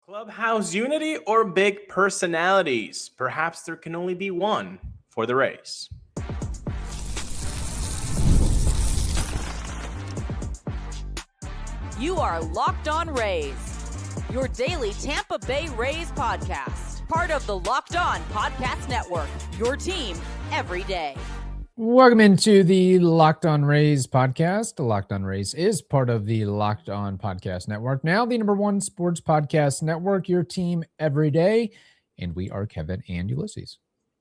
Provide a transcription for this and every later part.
Clubhouse unity or big personalities? Perhaps there can only be one for the Rays. You are Locked On Rays, your daily Tampa Bay Rays podcast. Part of the Locked On Podcast Network, your team every day. Welcome into the Locked On Rays podcast. The Locked On Rays is part of the Locked On Podcast Network, now the #1 sports podcast network, your team every day. And we are Kevin and Ulises.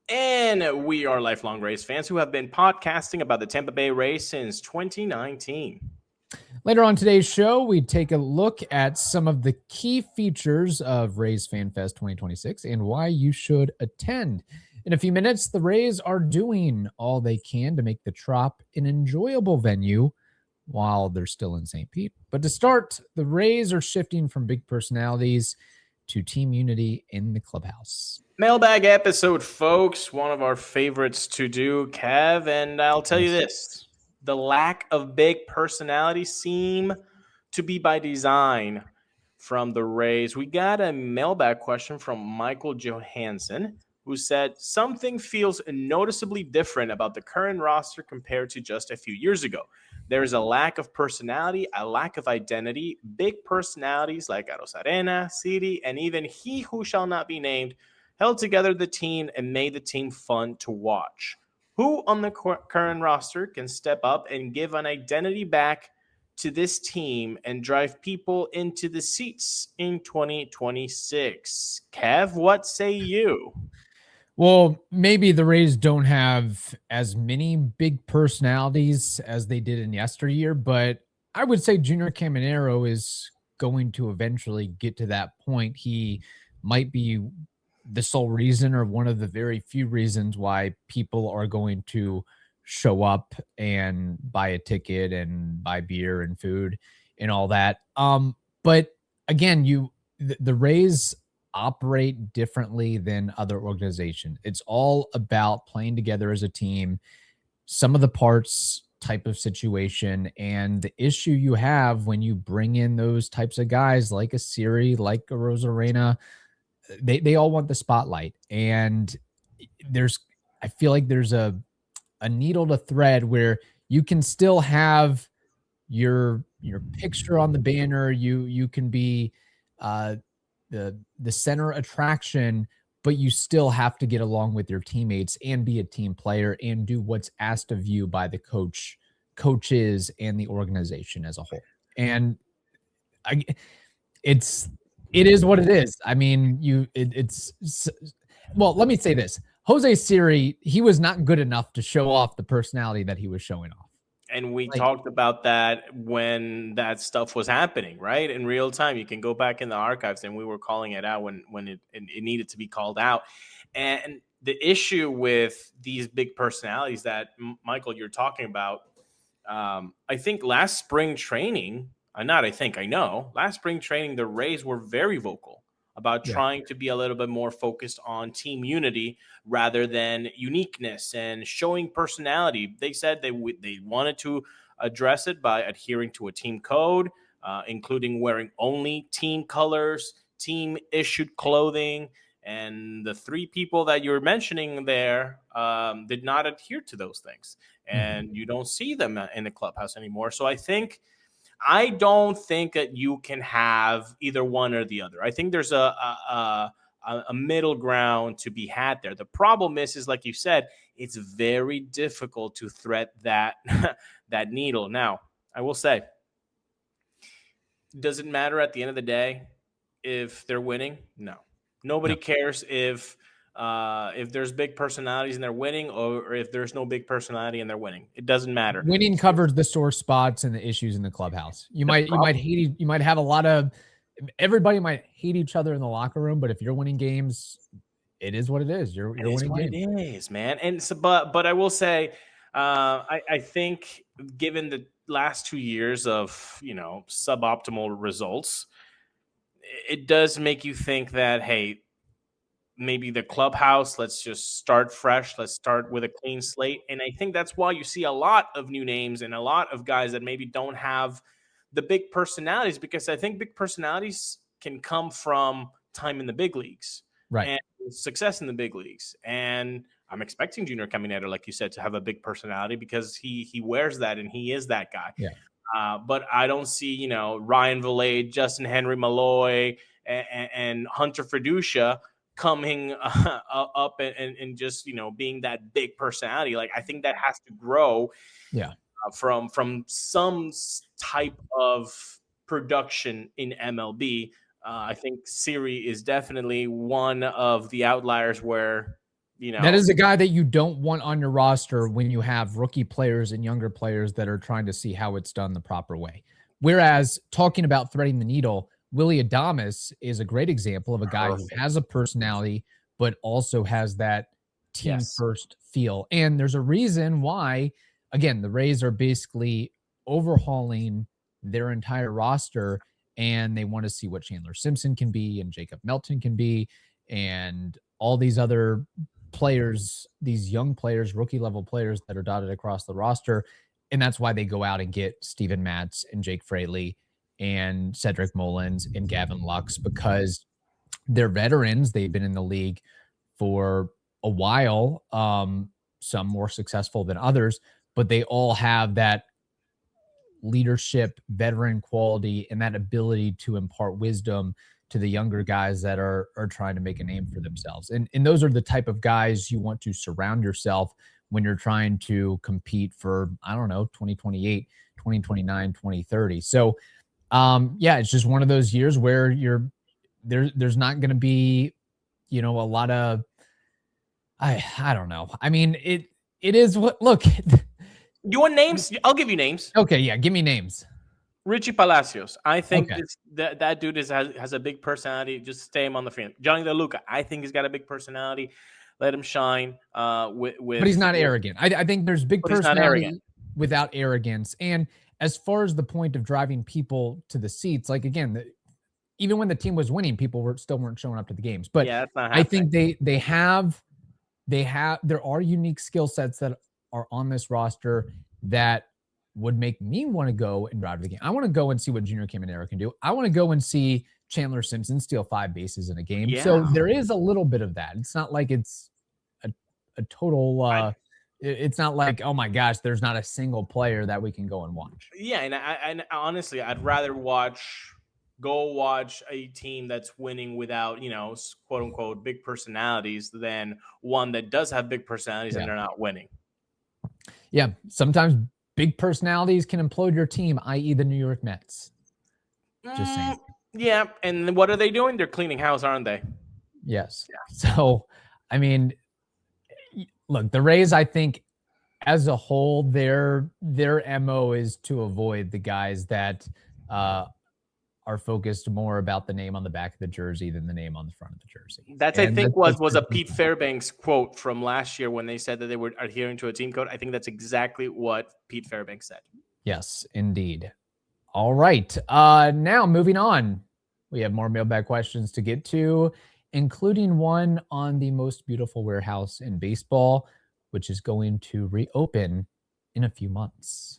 And we are lifelong Rays fans who have been podcasting about the Tampa Bay Rays since 2019. Later on today's show, we take a look at some of the key features of Rays Fan Fest 2026 and why you should attend. In a few minutes, the Rays are doing all they can to make the Trop an enjoyable venue while they're still in St. Pete. But to start, the Rays are shifting from big personalities to team unity in the clubhouse. Mailbag episode, folks. One of our favorites to do, Kev. And I'll tell you this. The lack of big personalities seem to be by design from the Rays. We got a mailbag question from Michael Johansson, who said something feels noticeably different about the current roster compared to just a few years ago. There is a lack of personality, a lack of identity. Big personalities like Arozarena, Siri, and even he who shall not be named held together the team and made the team fun to watch. Who on the current roster can step up and give an identity back to this team and drive people into the seats in 2026? Kev, what say you? Well, maybe the Rays don't have as many big personalities as they did in yesteryear, but I would say Junior Caminero is going to eventually get to that point. He might be the sole reason or one of the very few reasons why people are going to show up and buy a ticket and buy beer and food and all that. But again, the Rays operate differently than other organizations. It's all about playing together as a team, some of the parts type of situation. And the issue you have when you bring in those types of guys like a Siri, like a Arozarena, they all want the spotlight. And I feel like there's a needle to thread where you can still have your picture on the banner. You can be the center attraction, but you still have to get along with your teammates and be a team player and do what's asked of you by the coaches and the organization as a whole. And it is what it is. I mean, well, let me say this. Jose Siri, he was not good enough to show off the personality that he was showing off. And we talked about that when that stuff was happening, right? In real time. You can go back in the archives, and we were calling it out when it needed to be called out. And the issue with these big personalities that, Michael, you're talking about, I think last spring training, last spring training, the Rays were very vocal about trying to be a little bit more focused on team unity rather than uniqueness and showing personality. They said they wanted to address it by adhering to a team code, including wearing only team colors, team issued clothing. And the three people that you're mentioning there did not adhere to those things. And you don't see them in the clubhouse anymore. So I don't think that you can have either one or the other. I think there's a middle ground to be had there. The problem is like you said, it's very difficult to thread that that needle. Now, I will say, does it matter at the end of the day if they're winning? No. Nobody cares if there's big personalities and they're winning, or if there's no big personality and they're winning. It doesn't matter. Winning covers the sore spots and the issues in the clubhouse. You might have a lot of, everybody might hate each other in the locker room, but if you're winning games, it is what it is. You're winning games. It is, man. And so, but I will say, I think given the last 2 years of suboptimal results, it does make you think that, hey, maybe the clubhouse, let's just start fresh. Let's start with a clean slate. And I think that's why you see a lot of new names and a lot of guys that maybe don't have the big personalities, because I think big personalities can come from time in the big leagues, Right. and success in the big leagues. And I'm expecting Junior Caminero, like you said, to have a big personality because he wears that and he is that guy. Yeah. But I don't see, Ryan Vilade, Justin Henry Malloy, and Hunter Fiducia coming up and just, being that big personality. Like, I think that has to grow from some type of production in MLB. I think Siri is definitely one of the outliers where, that is a guy that you don't want on your roster when you have rookie players and younger players that are trying to see how it's done the proper way. Whereas talking about threading the needle, Willy Adames is a great example of a guy who has a personality, but also has that team first feel. And there's a reason why, again, the Rays are basically overhauling their entire roster, and they want to see what Chandler Simpson can be and Jacob Melton can be and all these other players, these young players, rookie level players that are dotted across the roster. And that's why they go out and get Steven Matz and Jake Fraley and Cedric Mullins and Gavin Lux, because they're veterans. They've been in the league for a while, some more successful than others, but they all have that leadership, veteran quality, and that ability to impart wisdom to the younger guys that are trying to make a name for themselves. And those are the type of guys you want to surround yourself when you're trying to compete for, 2028, 2029, 2030. So, it's just one of those years where there's not going to be, a lot of, I don't know. I mean, it is what, look. You want names? I'll give you names. Okay. Yeah. Give me names. Richie Palacios. I think that dude has a big personality. Just stay him on the field. Johnny DeLuca. I think he's got a big personality. Let him shine. But he's not arrogant. I think there's big personality without arrogance. And as far as the point of driving people to the seats, like, again, even when the team was winning, people weren't showing up to the games. But that's not happening. I think there are unique skill sets that are on this roster that would make me want to go and drive to the game. I want to go and see what Junior Caminero can do. I want to go and see Chandler Simpson steal 5 bases in a game. Yeah. So there is a little bit of that. It's not like it's a total it's not like, oh my gosh, there's not a single player that we can go and watch. Yeah, and honestly, I'd rather go watch a team that's winning without, quote unquote, big personalities than one that does have big personalities and they're not winning. Yeah, sometimes big personalities can implode your team, i.e. the New York Mets. Just saying. Yeah, and what are they doing? They're cleaning house, aren't they? Yes. Yeah. So, I mean, look, the Rays, I think, as a whole, their MO is to avoid the guys that are focused more about the name on the back of the jersey than the name on the front of the jersey. That's, I think, was a Pete Fairbanks quote from last year when they said that they were adhering to a team code. I think that's exactly what Pete Fairbanks said. Yes, indeed. All right. Now, moving on. We have more mailbag questions to get to, including one on the most beautiful warehouse in baseball, which is going to reopen in a few months.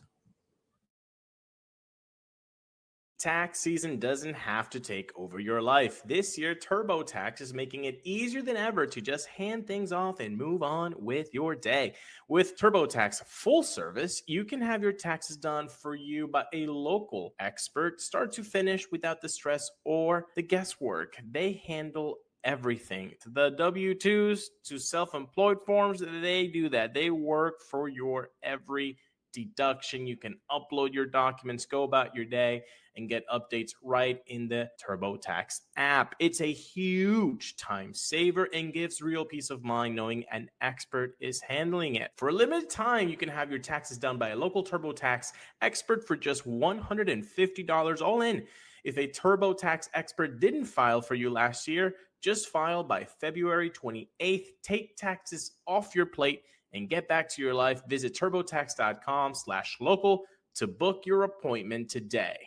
Tax season doesn't have to take over your life. This year, TurboTax is making it easier than ever to just hand things off and move on with your day. With TurboTax full service, you can have your taxes done for you by a local expert, start to finish, without the stress or the guesswork. They handle everything. To the W-2s, to self-employed forms, they do that. They work for your every deduction. You can upload your documents, go about your day, and get updates right in the TurboTax app. It's a huge time saver and gives real peace of mind knowing an expert is handling it. For a limited time, you can have your taxes done by a local TurboTax expert for just $150 all in. If a TurboTax expert didn't file for you last year, just file by February 28th. Take taxes off your plate and get back to your life. Visit turbotax.com/local to book your appointment today.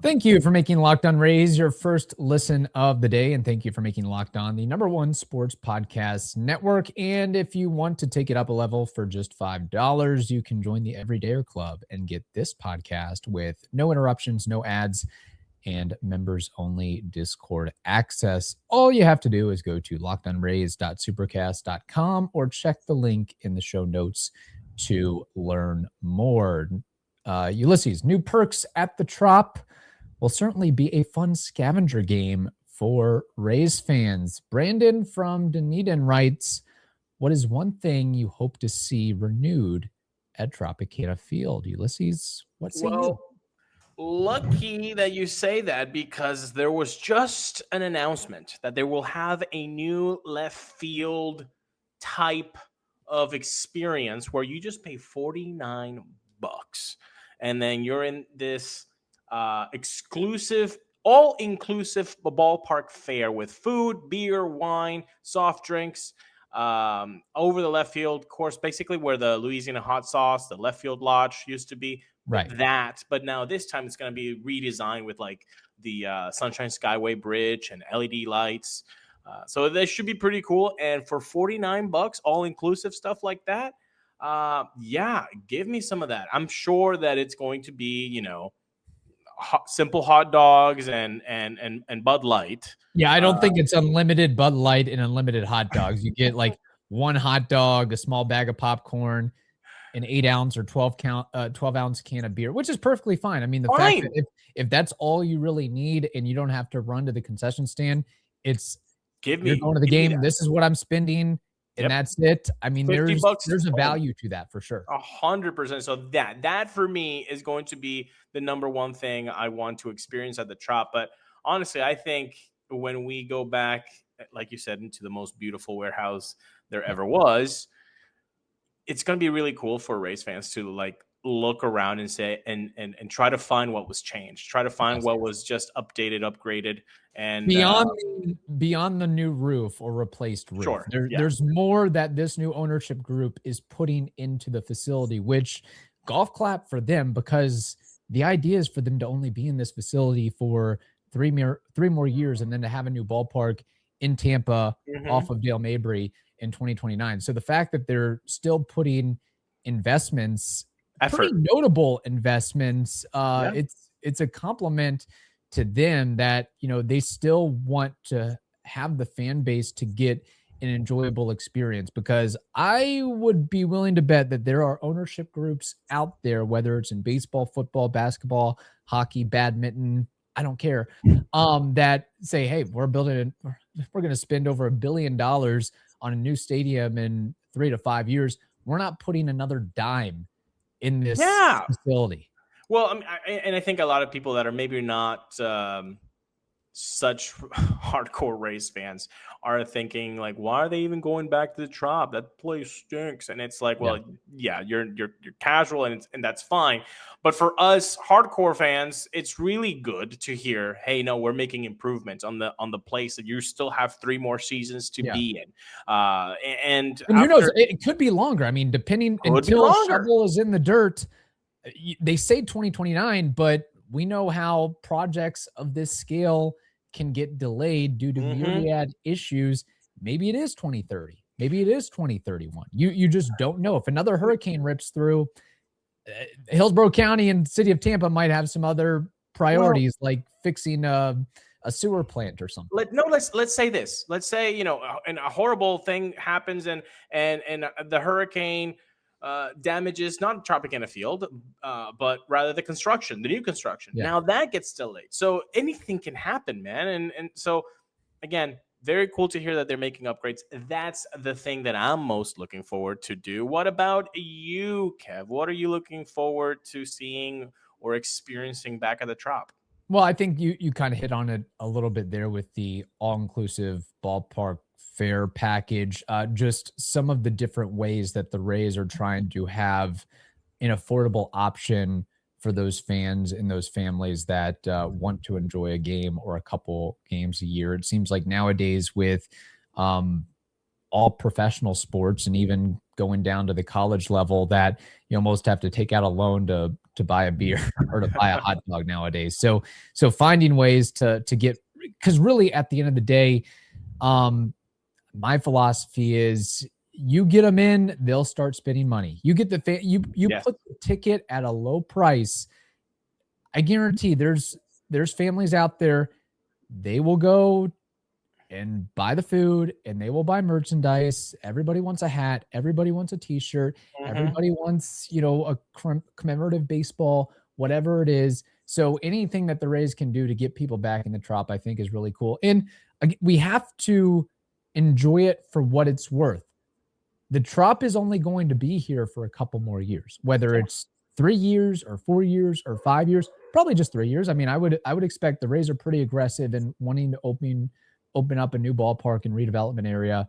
Thank you for making Locked On Rays your first listen of the day. And thank you for making Locked On the #1 sports podcast network. And if you want to take it up a level for just $5, you can join the Everydayer Club and get this podcast with no interruptions, no ads, and members only Discord access. All you have to do is go to lockedonrays.supercast.com or check the link in the show notes to learn more. Ulises, new perks at the Trop will certainly be a fun scavenger game for Rays fans. Brandon from Dunedin writes, what is one thing you hope to see renewed at Tropicana Field? Ulises, what say you? Lucky that you say that, because there was just an announcement that they will have a new left field type of experience where you just pay $49 and then you're in this exclusive, all-inclusive ballpark fare with food, beer, wine, soft drinks, over the left field course, basically where the Louisiana hot sauce, the left field lodge used to be. Right. But now this time it's going to be redesigned with like the Sunshine Skyway Bridge and LED lights. So this should be pretty cool. And for $49, all inclusive stuff like that, yeah, give me some of that. I'm sure that it's going to be, simple hot dogs and Bud Light. Yeah, I don't think it's unlimited Bud Light and unlimited hot dogs. You get like one hot dog, a small bag of popcorn, an 8-ounce or 12-ounce can of beer, which is perfectly fine. I mean, the fact that if that's all you really need and you don't have to run to the concession stand, you're going to the game. This is what I'm spending, and that's it. I mean, there's a value to that for sure. 100%. So that for me is going to be the number one thing I want to experience at the Trop. But honestly, I think when we go back, like you said, into the most beautiful warehouse there ever was, it's going to be really cool for Rays fans to like look around and say and try to find what was changed, try to find what was just updated, upgraded, and beyond the new roof or replaced roof. Sure, there's more that this new ownership group is putting into the facility, which golf clap for them, because the idea is for them to only be in this facility for three more years and then to have a new ballpark in Tampa off of Dale Mabry in 2029. So the fact that they're still putting investments, pretty notable investments, it's a compliment to them that, they still want to have the fan base to get an enjoyable experience, because I would be willing to bet that there are ownership groups out there, whether it's in baseball, football, basketball, hockey, badminton, I don't care, that say, hey, we're going to spend over $1 billion on a new stadium in 3 to 5 years. We're not putting another dime in this facility. Well, I think a lot of people that are maybe not such hardcore Rays fans are thinking like, why are they even going back to the Trop? That place stinks. And it's like, well, you're casual and that's fine. But for us hardcore fans, it's really good to hear, hey, no, we're making improvements on the place that you still have 3 more seasons to be in. And who knows? It could be longer. I mean, depending until shovel is in the dirt. They say 2029, but we know how projects of this scale can get delayed due to myriad issues. Maybe it is 2030. Maybe it is 2031. You just don't know. If another hurricane rips through, Hillsborough County and city of Tampa might have some other priorities, like fixing a sewer plant or something. Let's say this. Let's say, and a horrible thing happens and the hurricane damages not Tropicana Field, but rather the new construction. Now that gets delayed. So anything can happen, man. And so again, very cool to hear that they're making upgrades. That's the thing that I'm most looking forward to do. What about you, Kev? What are you looking forward to seeing or experiencing back at the Trop? Well, I think you kind of hit on it a little bit there with the all-inclusive ballpark fare package, just some of the different ways that the Rays are trying to have an affordable option for those fans and those families that want to enjoy a game or a couple games a year. It seems like nowadays with all professional sports and even going down to the college level that you almost have to take out a loan to buy a beer or to buy a hot dog nowadays. So finding ways to get, because really at the end of the day, my philosophy is you get them in, they'll start spending money. You get you put the ticket at a low price. I guarantee there's there's families out there, they will go and buy the food and they will buy merchandise. Everybody wants a hat. Everybody wants a t-shirt. Everybody wants, a commemorative baseball, whatever it is. So anything that the Rays can do to get people back in the Trop, I think is really cool. And we have to enjoy it for what it's worth. The Trop is only going to be here for a couple more years, whether it's 3 years or 4 years or 5 years, probably just 3 years. I mean, I would expect the Rays are pretty aggressive in wanting to open up a new ballpark and redevelopment area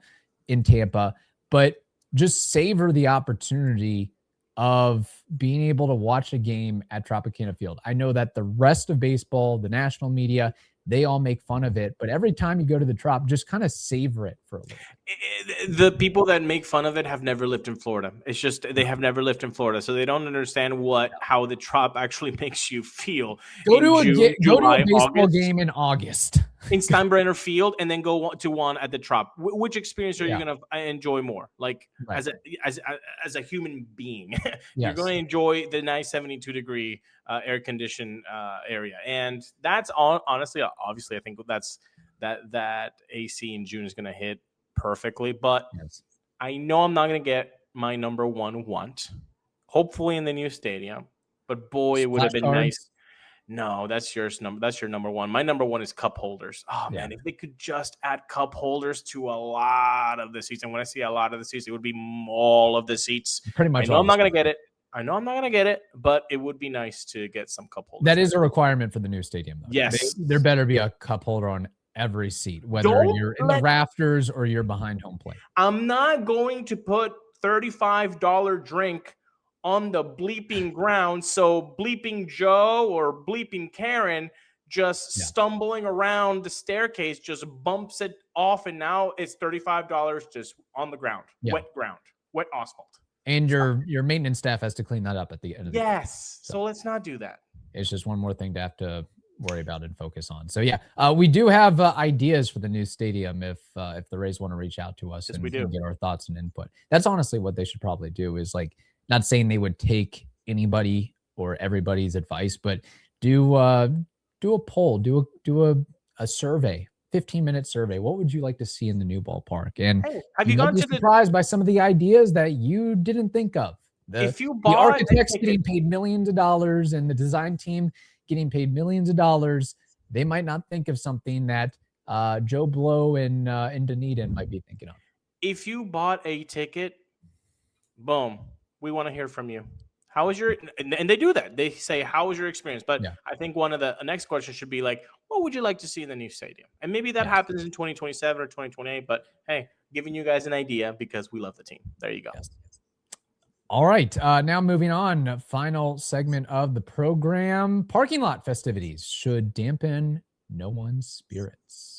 in Tampa, but just savor the opportunity of being able to watch a game at Tropicana Field. I know that the rest of baseball, the national media, they all make fun of it, but every time you go to the Trop, just kind of savor it for a little bit. The people that make fun of it have never lived in Florida. It's just they have never lived in Florida, so they don't understand how the Trop actually makes you feel. Go to a baseball August, game in August in Steinbrenner Field, and then go to one at the Trop. Which experience are you going to enjoy more? Like as a human being, you're going to enjoy the nice 72-degree air conditioned area, and that's honestly, obviously, I think that AC in June is going to hit perfectly. But I know I'm not going to get my number one want, hopefully in the new stadium. But boy, it would have been nice. No, that's your number one. My number one is cup holders. Oh man, if they could just add cup holders to a lot of the seats, and when I see a lot of the seats, it would be all of the seats. Pretty much. I know I'm not going to get it. But it would be nice to get some cup holders. That is a requirement for the new stadium, though. Yes. There better be a cup holder on every seat, whether you're in the rafters or you're behind home plate. I'm not going to put $35 drink on the bleeping ground, so bleeping Joe or bleeping Karen just stumbling around the staircase just bumps it off, and now it's $35 just on the ground, wet asphalt. And your maintenance staff has to clean that up at the end of the game. So let's not do that. It's just one more thing to have to worry about and focus on. So we do have ideas for the new stadium if the Rays want to reach out to us and get our thoughts and input. That's honestly what they should probably do, is like, not saying they would take anybody or everybody's advice, but do a poll, do a survey. 15-minute survey. What would you like to see in the new ballpark? And have you gone surprised by some of the ideas that you didn't think of? The architects getting paid millions of dollars and the design team getting paid millions of dollars, they might not think of something that Joe Blow and Dunedin might be thinking of. If you bought a ticket, boom, we want to hear from you. How was your, and they do that. They say, how was your experience? But I think one of the next questions should be like, what would you like to see in the new stadium? And maybe that happens in 2027 or 2028. But hey, giving you guys an idea because we love the team. There you go. Yes. All right. Now moving on. Final segment of the program. Parking lot festivities should dampen no one's spirits.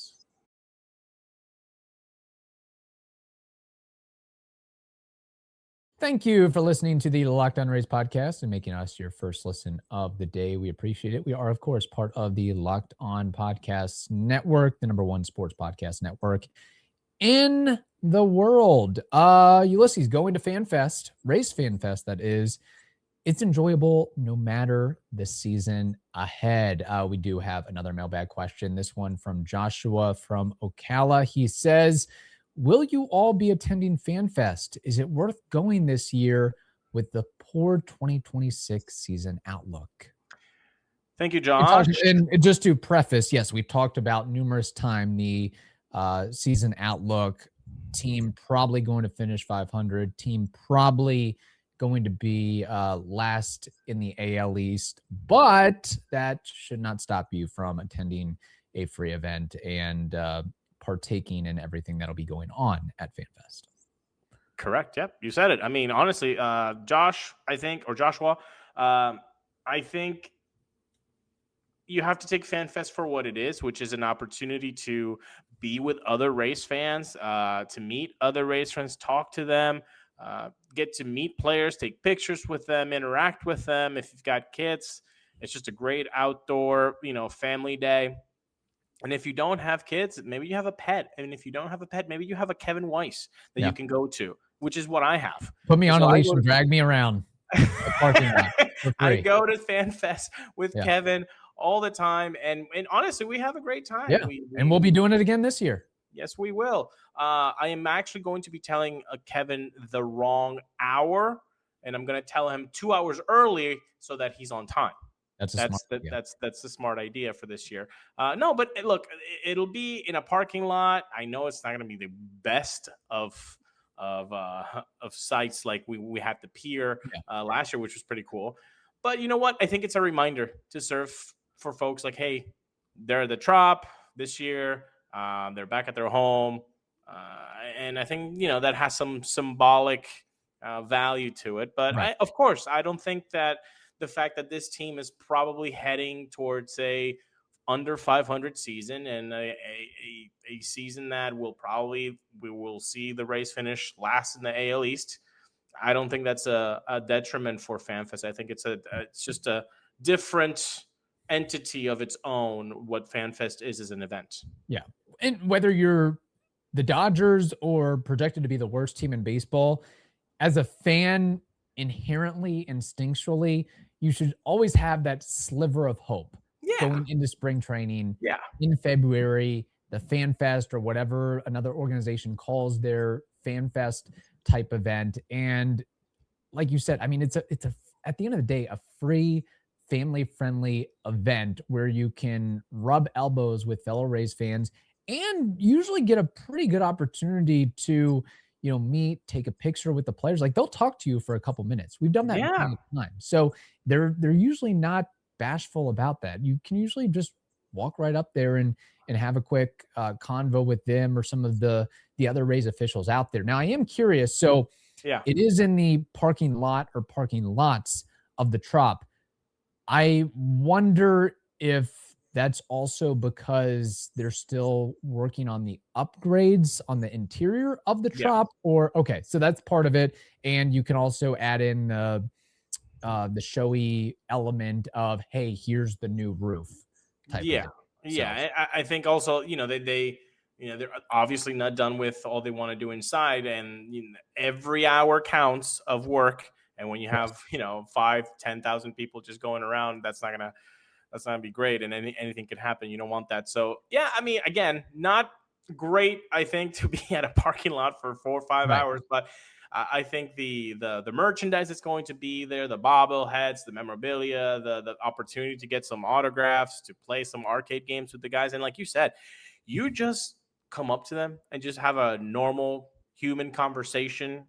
Thank you for listening to the Locked On Rays podcast and making us your first listen of the day. We appreciate it. We are, of course, part of the Locked On Podcast Network, the #1 sports podcast network in the world. Ulises, going to FanFest, Rays FanFest, that is. It's enjoyable no matter the season ahead. We do have another mailbag question. This one from Joshua from Ocala. He says, will you all be attending FanFest? Is it worth going this year with the poor 2026 season outlook? Thank you, Josh. And just to preface, yes, we've talked about numerous times the season outlook. Team probably going to finish 500. Team probably going to be last in the AL East. But that should not stop you from attending a free event and partaking in everything that'll be going on at FanFest. Correct. Yep. You said it. I mean, honestly, Joshua, I think you have to take FanFest for what it is, which is an opportunity to be with other Rays fans, to meet other Rays fans, talk to them, get to meet players, take pictures with them, interact with them. If you've got kids, it's just a great outdoor, family day. And if you don't have kids, maybe you have a pet. And if you don't have a pet, maybe you have a Kevin Weiss that you can go to, which is what I have. Put me on a leash and drag me around the parking lot for free. I go to FanFest with Kevin all the time. And honestly, we have a great time. Yeah. And we'll be doing it again this year. Yes, we will. I am actually going to be telling Kevin the wrong hour, and I'm going to tell him 2 hours early so that he's on time. That's the smart idea for this year. No, but look, it'll be in a parking lot. I know it's not going to be the best of sites like we had the pier last year, which was pretty cool. But you know what? I think it's a reminder to serve for folks like, hey, they're at the Trop this year. They're back at their home. And I think, that has some symbolic value to it. But Right. of course, I don't think that the fact that this team is probably heading towards a under 500 season and a season that we will see the Rays finish last in the AL East. I don't think that's a detriment for FanFest. I think it's just a different entity of its own, what FanFest is as an event. Yeah. And whether you're the Dodgers or projected to be the worst team in baseball, as a fan, inherently, instinctually, you should always have that sliver of hope going into spring training in February, the FanFest or whatever another organization calls their FanFest type event. And like you said, I mean, it's at the end of the day, a free, family-friendly event where you can rub elbows with fellow Rays fans and usually get a pretty good opportunity to, meet, take a picture with the players. Like, they'll talk to you for a couple minutes. We've done that many times. So they're usually not bashful about that. You can usually just walk right up there and have a quick convo with them or some of the other Rays officials out there. Now, I am curious. So it is in the parking lot or parking lots of the Trop. I wonder if that's also because they're still working on the upgrades on the interior of the Trop, or okay, so that's part of it. And you can also add in the showy element of, hey, here's the new roof type of thing. I think also, they're obviously not done with all they want to do inside, and every hour counts of work. And when you have, 5,000-10,000 people just going around, that's not gonna be great. And anything could happen. You don't want that. So I mean, again, not great, I think, to be at a parking lot for 4 or 5 hours, but I think the merchandise that's going to be there, the bobbleheads, the memorabilia, the opportunity to get some autographs, to play some arcade games with the guys. And like you said, you just come up to them and just have a normal human conversation.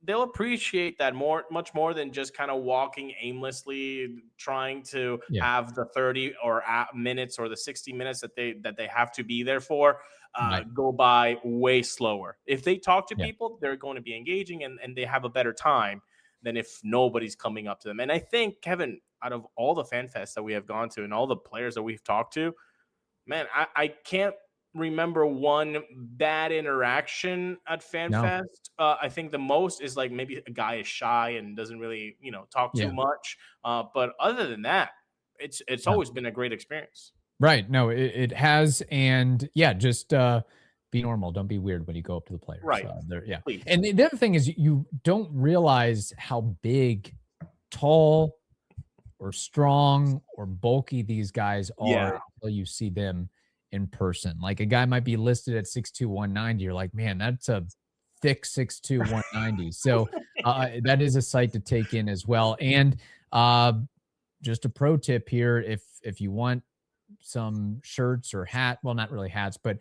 They'll appreciate that much more than just kind of walking aimlessly, trying to have the 30 or minutes or the 60 minutes that they have to be there for go by way slower. If they talk to people, they're going to be engaging and they have a better time than if nobody's coming up to them. And I think, Kevin, out of all the fan fests that we have gone to and all the players that we've talked to, man, I can't remember one bad interaction at FanFest. I think the most is like maybe a guy is shy and doesn't really, talk too much. But other than that, it's always been a great experience. Right. No, it has. And just be normal. Don't be weird when you go up to the players. Right. Please. And the other thing is you don't realize how big, tall, or strong or bulky these guys are until you see them in person. Like, a guy might be listed at 6'2", 190. You're like, man, that's a thick 6'2", 190. So that is a sight to take in as well. And just a pro tip here, if you want some shirts or well, not really hats, but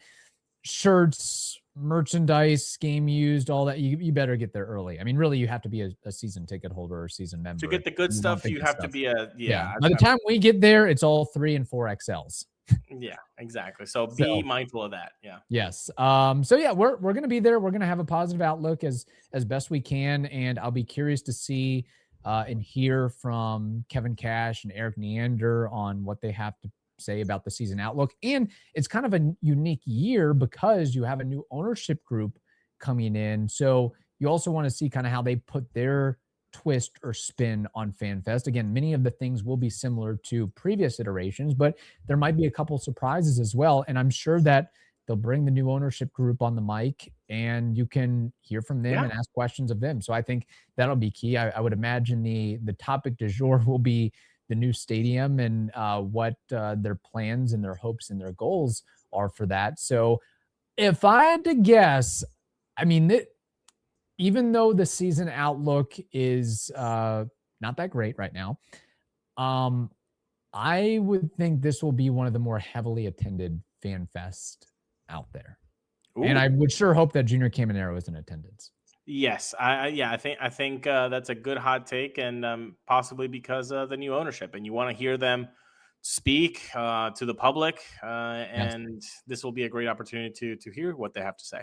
shirts, merchandise, game used, all that, you better get there early. I mean, really, you have to be a season ticket holder or season member. To get the good stuff, you have to be By the time we get there, it's all 3 and 4 XLs. Yeah, exactly. So be mindful of that. Yeah. Yes. So we're going to be there. We're going to have a positive outlook as best we can. And I'll be curious to see and hear from Kevin Cash and Eric Neander on what they have to say about the season outlook. And it's kind of a unique year because you have a new ownership group coming in. So you also want to see kind of how they put their twist or spin on FanFest. Again, many of the things will be similar to previous iterations, but there might be a couple surprises as well. And I'm sure that they'll bring the new ownership group on the mic and you can hear from them and ask questions of them. So I think that'll be key. I would imagine the topic du jour will be the new stadium and what their plans and their hopes and their goals are for that. So if I had to guess, I mean, even though the season outlook is not that great right now, I would think this will be one of the more heavily attended fan fest out there. Ooh. And I would sure hope that Junior Caminero is in attendance. Yes, I think that's a good hot take, and possibly because of the new ownership, and you want to hear them speak to the public, and this will be a great opportunity to hear what they have to say.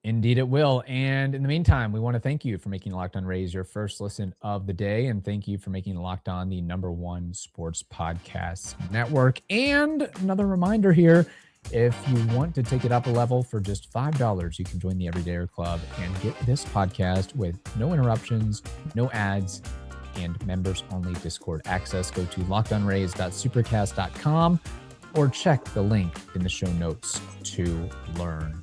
Indeed, it will. And in the meantime, we want to thank you for making Locked On Rays your first listen of the day, and thank you for making Locked On the #1 sports podcast network. And another reminder here. If you want to take it up a level for just $5, you can join the Everydayer Club and get this podcast with no interruptions, no ads, and members-only Discord access. Go to lockedonrays.supercast.com or check the link in the show notes to learn